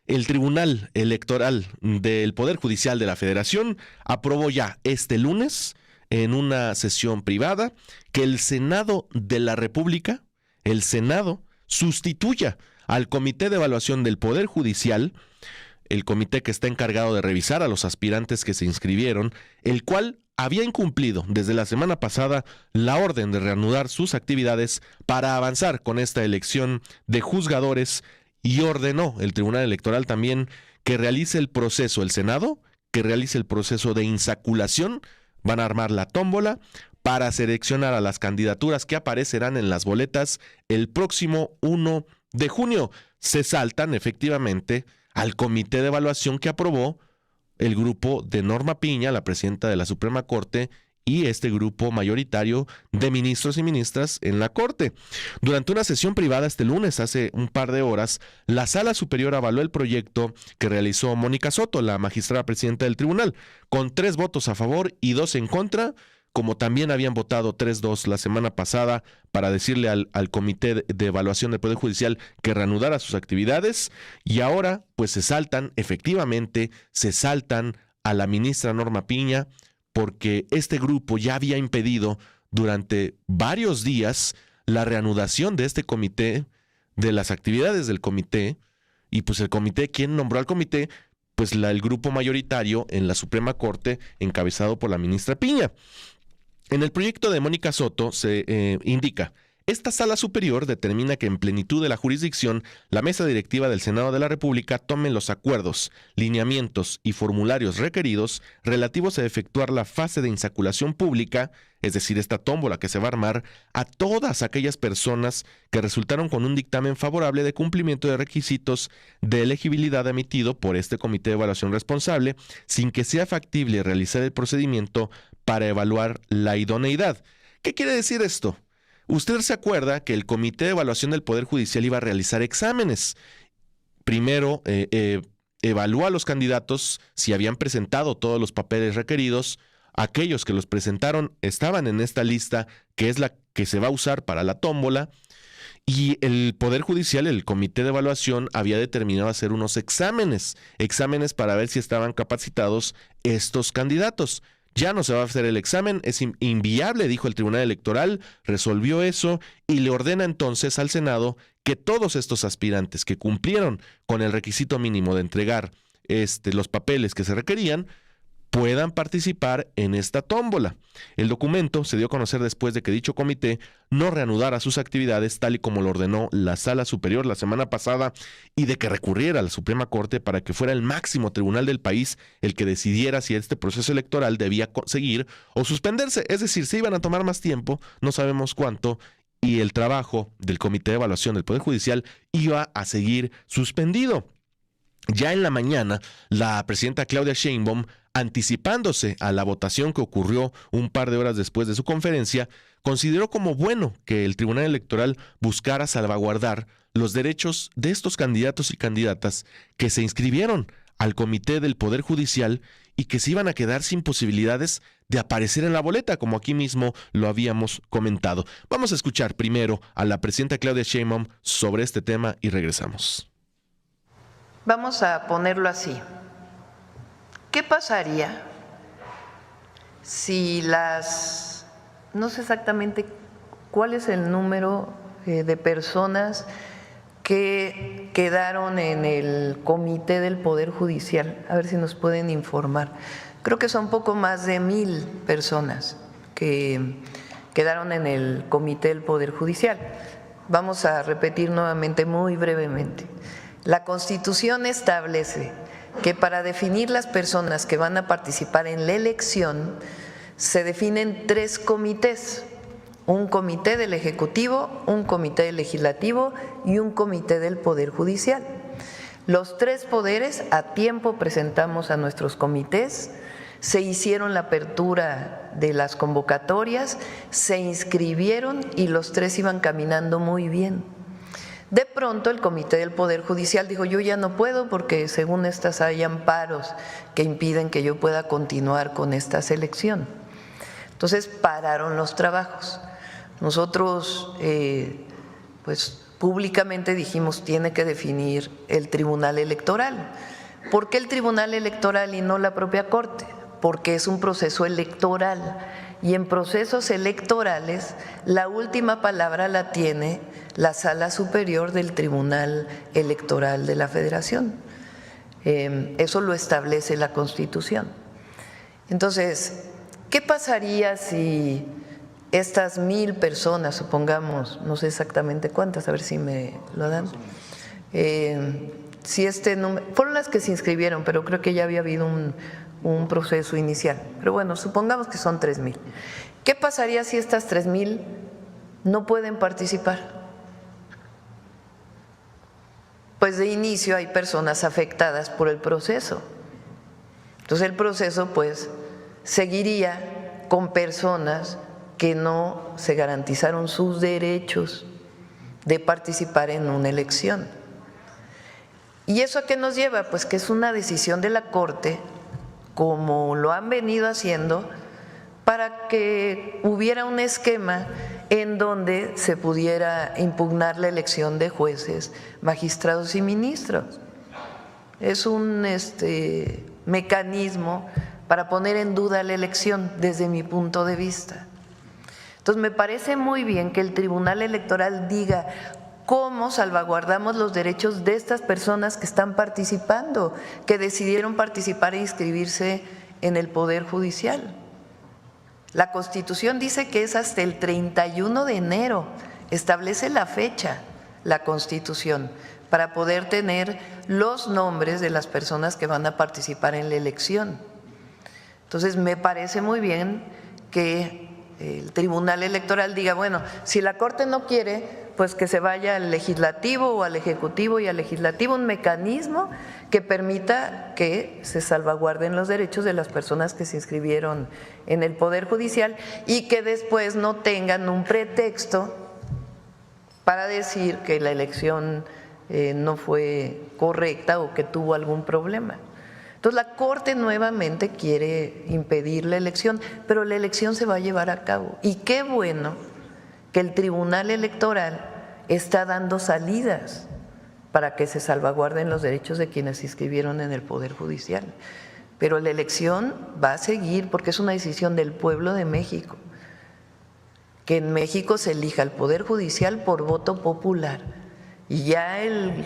El Tribunal Electoral del Poder Judicial de la Federación aprobó ya este lunes, en una sesión privada, que el Senado de la República, el Senado, sustituya al Comité de Evaluación del Poder Judicial, el comité que está encargado de revisar a los aspirantes que se inscribieron, el cual había incumplido desde la semana pasada la orden de reanudar sus actividades para avanzar con esta elección de juzgadores, y ordenó el Tribunal Electoral también que realice el proceso, el Senado, que realice el proceso de insaculación. Van a armar la tómbola para seleccionar a las candidaturas que aparecerán en las boletas el próximo 1 de junio. Se saltan efectivamente al comité de evaluación que aprobó el grupo de Norma Piña, la presidenta de la Suprema Corte, y este grupo mayoritario de ministros y ministras en la Corte. Durante una sesión privada este lunes, hace un par de horas, la Sala Superior avaló el proyecto que realizó Mónica Soto, la magistrada presidenta del tribunal, con 3 votos a favor y 2 en contra, como también habían votado 3-2 la semana pasada para decirle al Comité de Evaluación del Poder Judicial que reanudara sus actividades, y ahora pues efectivamente se saltan a la ministra Norma Piña, porque este grupo ya había impedido durante varios días la reanudación de este comité, de las actividades del comité, y pues el comité, ¿quién nombró al comité? Pues el grupo mayoritario en la Suprema Corte, encabezado por la ministra Piña. En el proyecto de Mónica Soto se indica: esta Sala Superior determina que en plenitud de la jurisdicción, la mesa directiva del Senado de la República tome los acuerdos, lineamientos y formularios requeridos relativos a efectuar la fase de insaculación pública, es decir, esta tómbola que se va a armar, a todas aquellas personas que resultaron con un dictamen favorable de cumplimiento de requisitos de elegibilidad emitido por este comité de evaluación responsable, sin que sea factible realizar el procedimiento para evaluar la idoneidad. ¿Qué quiere decir esto? Usted se acuerda que el Comité de Evaluación del Poder Judicial iba a realizar exámenes. Primero, evalúa a los candidatos si habían presentado todos los papeles requeridos. Aquellos que los presentaron estaban en esta lista, que es la que se va a usar para la tómbola. Y el Poder Judicial, el Comité de Evaluación, había determinado hacer unos exámenes para ver si estaban capacitados estos candidatos. Ya no se va a hacer el examen, es inviable, dijo el Tribunal Electoral, resolvió eso y le ordena entonces al Senado que todos estos aspirantes que cumplieron con el requisito mínimo de entregar los papeles que se requerían puedan participar en esta tómbola. El documento se dio a conocer después de que dicho comité no reanudara sus actividades tal y como lo ordenó la Sala Superior la semana pasada, y de que recurriera a la Suprema Corte para que fuera el máximo tribunal del país el que decidiera si este proceso electoral debía seguir o suspenderse. Es decir, se iban a tomar más tiempo, no sabemos cuánto, y el trabajo del Comité de Evaluación del Poder Judicial iba a seguir suspendido. Ya en la mañana, la presidenta Claudia Sheinbaum, anticipándose a la votación que ocurrió un par de horas después de su conferencia, consideró como bueno que el Tribunal Electoral buscara salvaguardar los derechos de estos candidatos y candidatas que se inscribieron al Comité del Poder Judicial y que se iban a quedar sin posibilidades de aparecer en la boleta, como aquí mismo lo habíamos comentado. Vamos a escuchar primero a la presidenta Claudia Sheinbaum sobre este tema y regresamos. Vamos a ponerlo así. ¿Qué pasaría si no sé exactamente cuál es el número de personas que quedaron en el Comité del Poder Judicial? A ver si nos pueden informar. Creo que son poco más de 1,000 personas que quedaron en el Comité del Poder Judicial. Vamos a repetir nuevamente muy brevemente. La Constitución establece que para definir las personas que van a participar en la elección se definen 3 comités: un comité del Ejecutivo, un comité del Legislativo y un comité del Poder Judicial. Los 3 poderes a tiempo presentamos a nuestros comités, se hicieron la apertura de las convocatorias, se inscribieron y los 3 iban caminando muy bien. De pronto el Comité del Poder Judicial dijo: yo ya no puedo porque según estas hay amparos que impiden que yo pueda continuar con esta selección. Entonces pararon los trabajos. Nosotros pues públicamente dijimos tiene que definir el Tribunal Electoral. ¿Por qué el Tribunal Electoral y no la propia Corte? Porque es un proceso electoral y en procesos electorales la última palabra la tiene la Sala Superior del Tribunal Electoral de la Federación. Eso lo establece la Constitución. Entonces, ¿qué pasaría si estas 1,000 personas, supongamos, no sé exactamente cuántas, a ver si me lo dan, si este número, fueron las que se inscribieron, pero creo que ya había habido un proceso inicial, pero bueno, supongamos que son 3,000. ¿Qué pasaría si estas 3,000 no pueden participar? Pues de inicio hay personas afectadas por el proceso. Entonces el proceso pues seguiría con personas que no se garantizaron sus derechos de participar en una elección. ¿Y eso a qué nos lleva? Pues que es una decisión de la Corte, como lo han venido haciendo, para que hubiera un esquema en donde se pudiera impugnar la elección de jueces, magistrados y ministros. Es un mecanismo para poner en duda la elección desde mi punto de vista. Entonces me parece muy bien que el Tribunal Electoral diga cómo salvaguardamos los derechos de estas personas que están participando, que decidieron participar e inscribirse en el Poder Judicial. La Constitución dice que es hasta el 31 de enero, establece la fecha, la Constitución, para poder tener los nombres de las personas que van a participar en la elección. Entonces me parece muy bien que el Tribunal Electoral diga, bueno, si la Corte no quiere, pues que se vaya al Legislativo o al Ejecutivo y al Legislativo, un mecanismo que permita que se salvaguarden los derechos de las personas que se inscribieron en el Poder Judicial y que después no tengan un pretexto para decir que la elección no fue correcta o que tuvo algún problema. Entonces la Corte nuevamente quiere impedir la elección, pero la elección se va a llevar a cabo. Y qué bueno que el Tribunal Electoral está dando salidas para que se salvaguarden los derechos de quienes se inscribieron en el Poder Judicial. Pero la elección va a seguir porque es una decisión del pueblo de México, que en México se elija el Poder Judicial por voto popular. Y ya el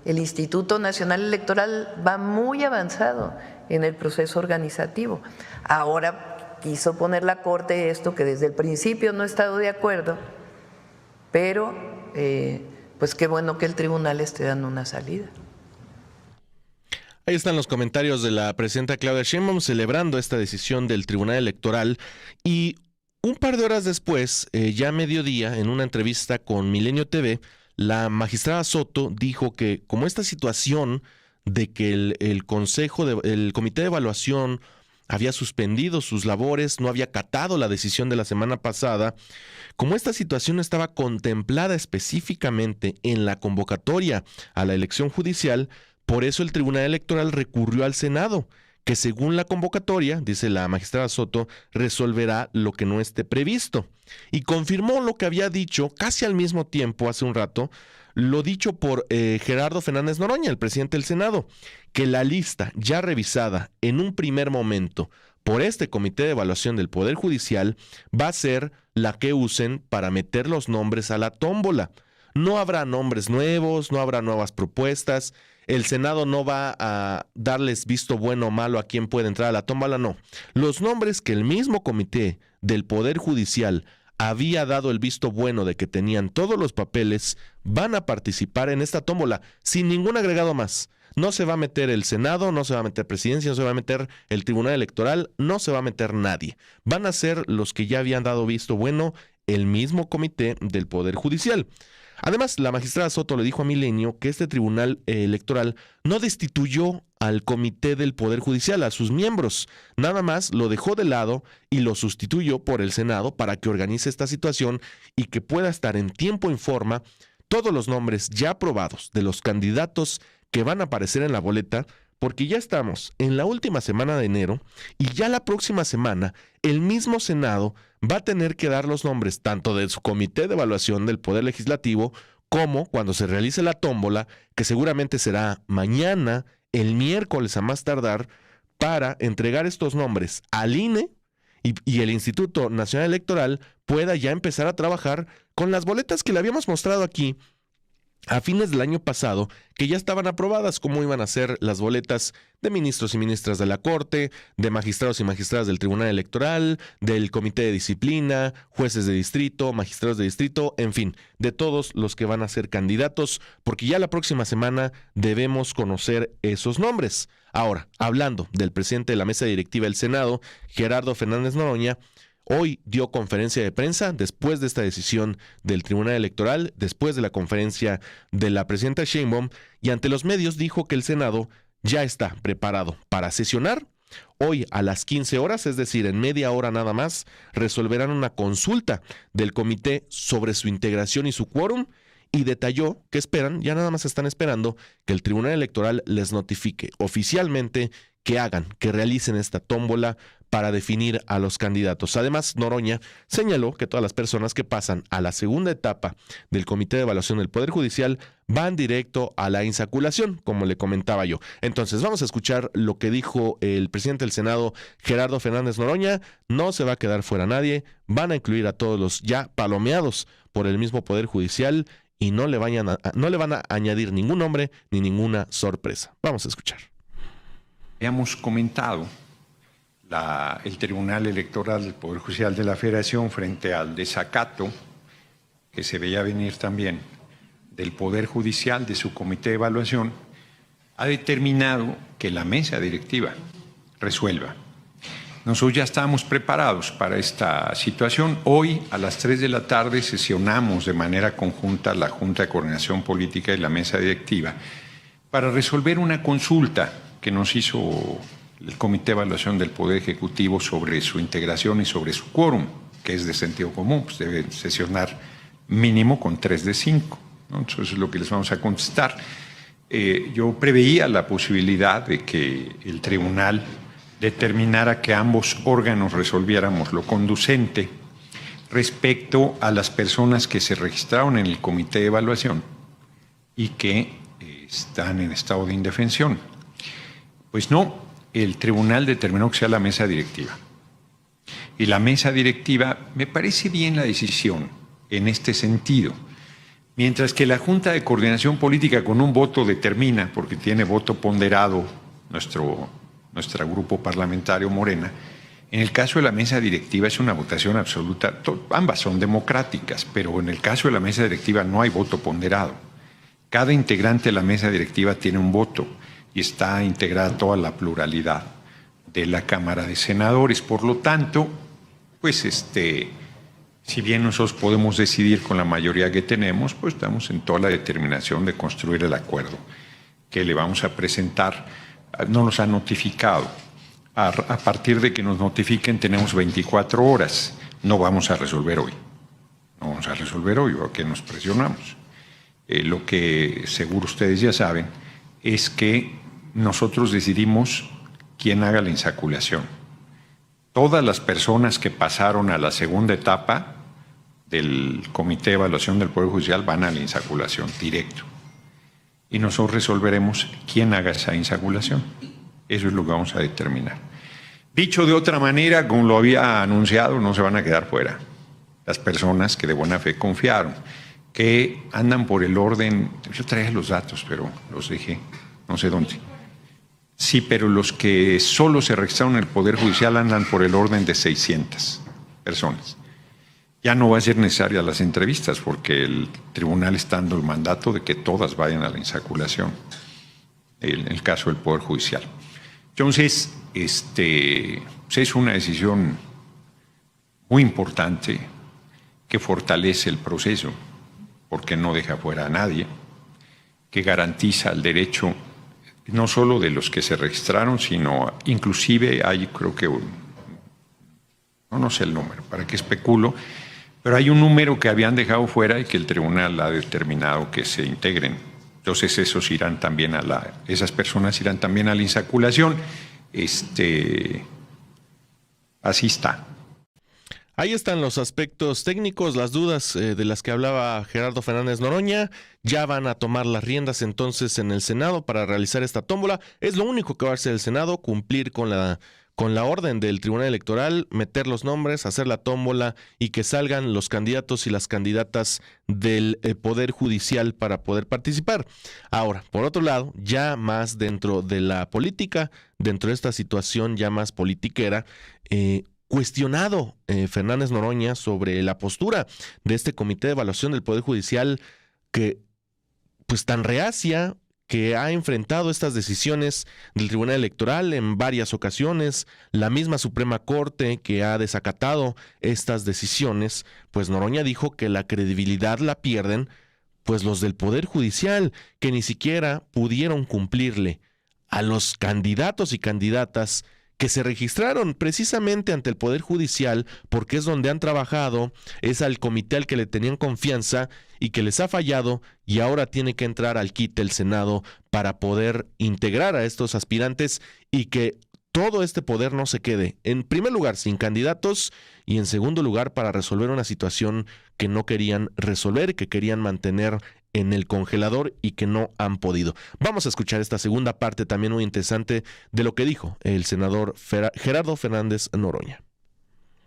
Instituto Nacional Electoral va muy avanzado en el proceso organizativo. Ahora quiso poner la Corte esto que desde el principio no he estado de acuerdo, pero pues qué bueno que el tribunal esté dando una salida. Ahí están los comentarios de la presidenta Claudia Sheinbaum celebrando esta decisión del Tribunal Electoral y un par de horas después, ya a mediodía, en una entrevista con Milenio TV, la magistrada Soto dijo que como esta situación de que el comité de evaluación había suspendido sus labores, no había acatado la decisión de la semana pasada, como esta situación estaba contemplada específicamente en la convocatoria a la elección judicial, por eso el Tribunal Electoral recurrió al Senado, que según la convocatoria, dice la magistrada Soto, resolverá lo que no esté previsto. Y confirmó lo que había dicho casi al mismo tiempo, hace un rato, lo dicho por Gerardo Fernández Noroña, el presidente del Senado, que la lista ya revisada en un primer momento por este Comité de Evaluación del Poder Judicial va a ser la que usen para meter los nombres a la tómbola. No habrá nombres nuevos, no habrá nuevas propuestas. El Senado no va a darles visto bueno o malo a quién puede entrar a la tómbola, no. Los nombres que el mismo Comité del Poder Judicial había dado el visto bueno de que tenían todos los papeles, van a participar en esta tómbola sin ningún agregado más. No se va a meter el Senado, no se va a meter Presidencia, no se va a meter el Tribunal Electoral, no se va a meter nadie. Van a ser los que ya habían dado visto bueno el mismo Comité del Poder Judicial. Además, la magistrada Soto le dijo a Milenio que este Tribunal Electoral no destituyó al Comité del Poder Judicial, a sus miembros, nada más lo dejó de lado y lo sustituyó por el Senado para que organice esta situación y que pueda estar en tiempo y forma todos los nombres ya aprobados de los candidatos que van a aparecer en la boleta, porque ya estamos en la última semana de enero y ya la próxima semana el mismo Senado va a tener que dar los nombres tanto de su comité de evaluación del Poder Legislativo como cuando se realice la tómbola, que seguramente será mañana, el miércoles a más tardar, para entregar estos nombres al INE y el Instituto Nacional Electoral pueda ya empezar a trabajar con las boletas que le habíamos mostrado aquí a fines del año pasado, que ya estaban aprobadas, cómo iban a ser las boletas de ministros y ministras de la Corte, de magistrados y magistradas del Tribunal Electoral, del Comité de Disciplina, jueces de distrito, magistrados de distrito, en fin, de todos los que van a ser candidatos, porque ya la próxima semana debemos conocer esos nombres. Ahora, hablando del presidente de la mesa directiva del Senado, Gerardo Fernández Noroña, hoy dio conferencia de prensa después de esta decisión del Tribunal Electoral, después de la conferencia de la presidenta Sheinbaum, y ante los medios dijo que el Senado ya está preparado para sesionar. Hoy a las 15 horas, es decir, en media hora nada más, resolverán una consulta del comité sobre su integración y su quórum, y detalló que esperan, ya nada más están esperando, que el Tribunal Electoral les notifique oficialmente que realicen esta tómbola para definir a los candidatos. Además, Noroña señaló que todas las personas que pasan a la segunda etapa del Comité de Evaluación del Poder Judicial van directo a la insaculación, como le comentaba yo. Entonces, vamos a escuchar lo que dijo el presidente del Senado, Gerardo Fernández Noroña. No se va a quedar fuera nadie, van a incluir a todos los ya palomeados por el mismo Poder Judicial y no le van a añadir ningún nombre ni ninguna sorpresa. Vamos a escuchar. Habíamos comentado el Tribunal Electoral del Poder Judicial de la Federación frente al desacato que se veía venir también del Poder Judicial, de su comité de evaluación, ha determinado que la mesa directiva resuelva. Nosotros ya estábamos preparados para esta situación. Hoy a las 3 de la tarde sesionamos de manera conjunta la Junta de Coordinación Política y la mesa directiva para resolver una consulta que nos hizo el Comité de Evaluación del Poder Ejecutivo sobre su integración y sobre su quórum, que es de sentido común, pues deben sesionar mínimo con 3 de 5, ¿no? Eso es lo que les vamos a contestar. Yo preveía la posibilidad de que el tribunal determinara que ambos órganos resolviéramos lo conducente respecto a las personas que se registraron en el Comité de Evaluación y que están en estado de indefensión. Pues no, el tribunal determinó que sea la mesa directiva. Y la mesa directiva, me parece bien la decisión en este sentido. Mientras que la Junta de Coordinación Política con un voto determina, porque tiene voto ponderado nuestro grupo parlamentario Morena, en el caso de la mesa directiva es una votación absoluta, ambas son democráticas, pero en el caso de la mesa directiva no hay voto ponderado. Cada integrante de la mesa directiva tiene un voto y está integrada toda la pluralidad de la Cámara de Senadores. Por lo tanto, pues si bien nosotros podemos decidir con la mayoría que tenemos, pues estamos en toda la determinación de construir el acuerdo que le vamos a presentar. No nos han notificado. A partir de que nos notifiquen tenemos 24 horas. No vamos a resolver hoy. No vamos a resolver hoy, porque nos presionamos. Lo que seguro ustedes ya saben es que nosotros decidimos quién haga la insaculación. Todas las personas que pasaron a la segunda etapa del Comité de Evaluación del Poder Judicial van a la insaculación directo. Y nosotros resolveremos quién haga esa insaculación. Eso es lo que vamos a determinar. Dicho de otra manera, como lo había anunciado, no se van a quedar fuera las personas que de buena fe confiaron, que andan por el orden. Yo traía los datos, pero los dejé, no sé dónde. Sí, pero los que solo se registraron en el Poder Judicial andan por el orden de 600 personas. Ya no va a ser necesaria las entrevistas porque el tribunal está dando el mandato de que todas vayan a la insaculación, en el caso del Poder Judicial. Entonces, es una decisión muy importante que fortalece el proceso porque no deja fuera a nadie, que garantiza el derecho no solo de los que se registraron, sino inclusive hay, creo que, no sé el número, para qué especulo, pero hay un número que habían dejado fuera y que el tribunal ha determinado que se integren. Entonces esos irán también esas personas irán también a la insaculación. Así está. Ahí están los aspectos técnicos, las dudas de las que hablaba Gerardo Fernández Noroña. Ya van a tomar las riendas entonces en el Senado para realizar esta tómbola. Es lo único que va a hacer el Senado, cumplir con la orden del Tribunal Electoral, meter los nombres, hacer la tómbola y que salgan los candidatos y las candidatas del Poder Judicial para poder participar. Ahora, por otro lado, ya más dentro de la política, dentro de esta situación ya más politiquera, cuestionado Fernández Noroña sobre la postura de este Comité de Evaluación del Poder Judicial que, pues tan reacia, que ha enfrentado estas decisiones del Tribunal Electoral en varias ocasiones, la misma Suprema Corte que ha desacatado estas decisiones, pues Noroña dijo que la credibilidad la pierden pues los del Poder Judicial, que ni siquiera pudieron cumplirle a los candidatos y candidatas que se registraron precisamente ante el Poder Judicial, porque es donde han trabajado, es al comité al que le tenían confianza y que les ha fallado, y ahora tiene que entrar al quite el Senado para poder integrar a estos aspirantes y que todo este poder no se quede, en primer lugar, sin candidatos, y en segundo lugar, para resolver una situación que no querían resolver, que querían mantener en el congelador y que no han podido. Vamos a escuchar esta segunda parte también muy interesante de lo que dijo el senador Gerardo Fernández Noroña.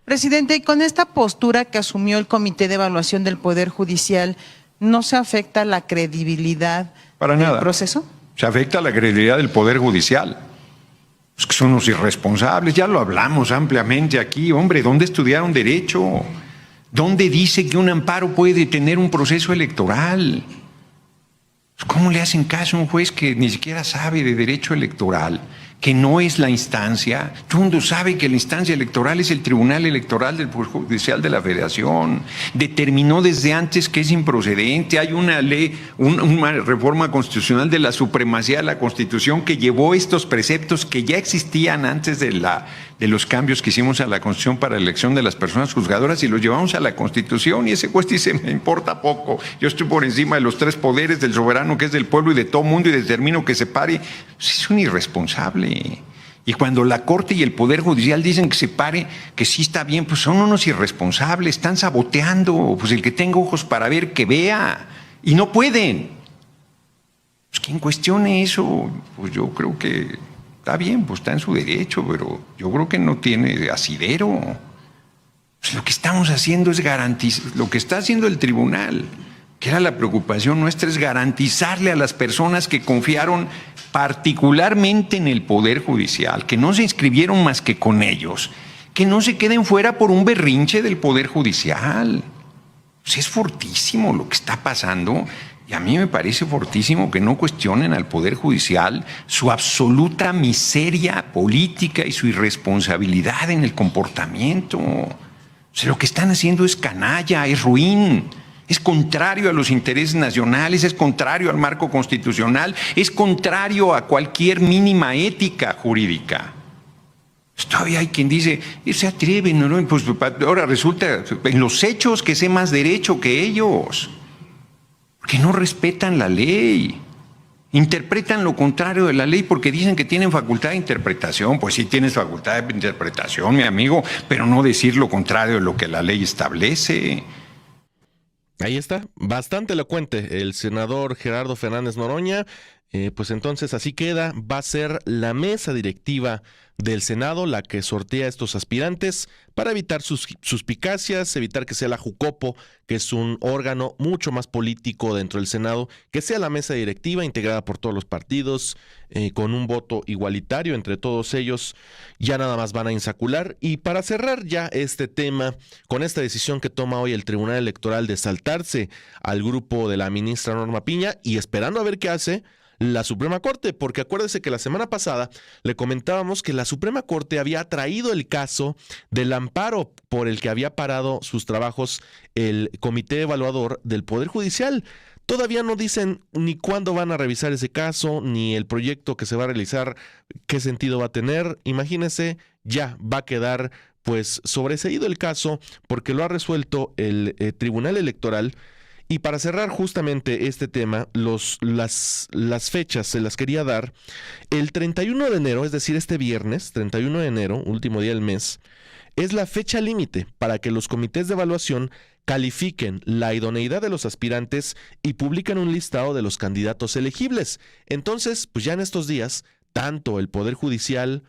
Presidente, y con esta postura que asumió el Comité de Evaluación del Poder Judicial, ¿no se afecta la credibilidad del proceso? Se afecta la credibilidad del Poder Judicial. Es que son unos irresponsables, ya lo hablamos ampliamente aquí. Hombre, ¿dónde estudiaron Derecho? ¿Dónde dice que un amparo puede detener un proceso electoral? ¿Cómo le hacen caso a un juez que ni siquiera sabe de derecho electoral, que no es la instancia? Todo el mundo sabe que la instancia electoral es el Tribunal Electoral del Poder Judicial de la Federación. Determinó desde antes que es improcedente. Hay una ley, una reforma constitucional de la supremacía de la Constitución que llevó estos preceptos que ya existían antes de los cambios que hicimos a la Constitución para la elección de las personas juzgadoras y los llevamos a la Constitución, y ese juez dice, me importa poco, yo estoy por encima de los tres poderes del soberano que es del pueblo y de todo mundo y determino que se pare. Es un irresponsable. Y cuando la Corte y el Poder Judicial dicen que se pare, que sí está bien, pues son unos irresponsables, están saboteando. Pues el que tenga ojos para ver, que vea, y no pueden. Pues quien cuestione eso, pues yo creo que está bien, pues está en su derecho, pero yo creo que no tiene asidero. Pues lo que estamos haciendo es garantizar, lo que está haciendo el tribunal, que era la preocupación nuestra, es garantizarle a las personas que confiaron particularmente en el Poder Judicial, que no se inscribieron más que con ellos, que no se queden fuera por un berrinche del Poder Judicial. Pues es fortísimo lo que está pasando. Y a mí me parece fortísimo que no cuestionen al Poder Judicial su absoluta miseria política y su irresponsabilidad en el comportamiento. O sea, lo que están haciendo es canalla, es ruin, es contrario a los intereses nacionales, es contrario al marco constitucional, es contrario a cualquier mínima ética jurídica. Pues todavía hay quien dice, se atreven, ¿no? Pues ahora resulta, en los hechos, que sé más derecho que ellos. Porque no respetan la ley, interpretan lo contrario de la ley porque dicen que tienen facultad de interpretación. Pues sí tienes facultad de interpretación, mi amigo, pero no decir lo contrario de lo que la ley establece. Ahí está, bastante elocuente el senador Gerardo Fernández Noroña. Pues entonces así queda, va a ser la mesa directiva del Senado la que sortea a estos aspirantes para evitar suspicacias, evitar que sea la Jucopo, que es un órgano mucho más político dentro del Senado, que sea la mesa directiva integrada por todos los partidos, con un voto igualitario entre todos ellos. Ya nada más van a insacular. Y para cerrar ya este tema, con esta decisión que toma hoy el Tribunal Electoral de saltarse al grupo de la ministra Norma Piña y esperando a ver qué hace la Suprema Corte, porque acuérdese que la semana pasada le comentábamos que la Suprema Corte había traído el caso del amparo por el que había parado sus trabajos el Comité Evaluador del Poder Judicial. Todavía no dicen ni cuándo van a revisar ese caso, ni el proyecto que se va a realizar, qué sentido va a tener. Imagínese, ya va a quedar pues sobreseído el caso porque lo ha resuelto el Tribunal Electoral. Y para cerrar justamente este tema, las fechas se las quería dar. El 31 de enero, es decir, este viernes, 31 de enero, último día del mes, es la fecha límite para que los comités de evaluación califiquen la idoneidad de los aspirantes y publiquen un listado de los candidatos elegibles. Entonces, pues ya en estos días, tanto el Poder Judicial,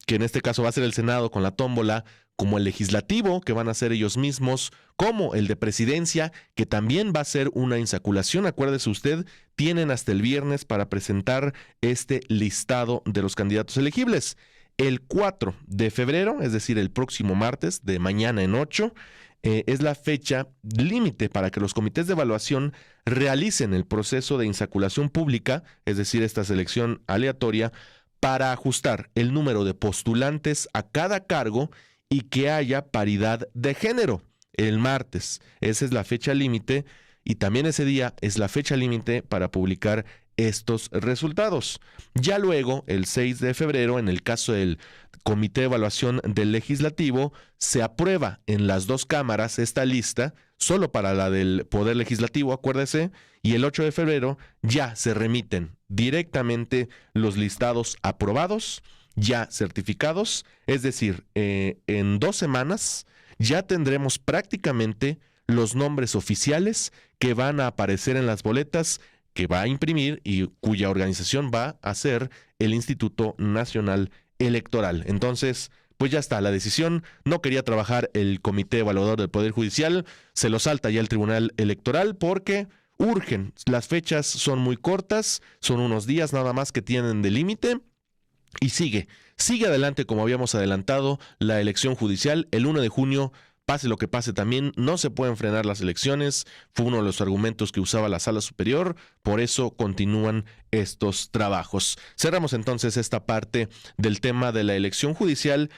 que en este caso va a ser el Senado con la tómbola, como el Legislativo, que van a ser ellos mismos, como el de Presidencia, que también va a ser una insaculación. Acuérdese usted, tienen hasta el viernes para presentar este listado de los candidatos elegibles. El 4 de febrero, es decir, el próximo martes, de mañana en 8, es la fecha límite para que los comités de evaluación realicen el proceso de insaculación pública, es decir, esta selección aleatoria, para ajustar el número de postulantes a cada cargo y que haya paridad de género. El martes, esa es la fecha límite, y también ese día es la fecha límite para publicar estos resultados. Ya luego, el 6 de febrero, en el caso del Comité de Evaluación del Legislativo, se aprueba en las dos cámaras esta lista, solo para la del Poder Legislativo, acuérdese, y el 8 de febrero ya se remiten directamente los listados aprobados, ya certificados, es decir, en 2 semanas ya tendremos prácticamente los nombres oficiales que van a aparecer en las boletas que va a imprimir y cuya organización va a ser el Instituto Nacional Electoral. Entonces, pues ya está, la decisión. No quería trabajar el Comité Evaluador del Poder Judicial, se lo salta ya el Tribunal Electoral porque urgen. Las fechas son muy cortas, son unos días nada más que tienen de límite. Y sigue adelante, como habíamos adelantado, la elección judicial. El 1 de junio, pase lo que pase también, no se pueden frenar las elecciones. Fue uno de los argumentos que usaba la Sala Superior, por eso continúan estos trabajos. Cerramos entonces esta parte del tema de la elección judicial.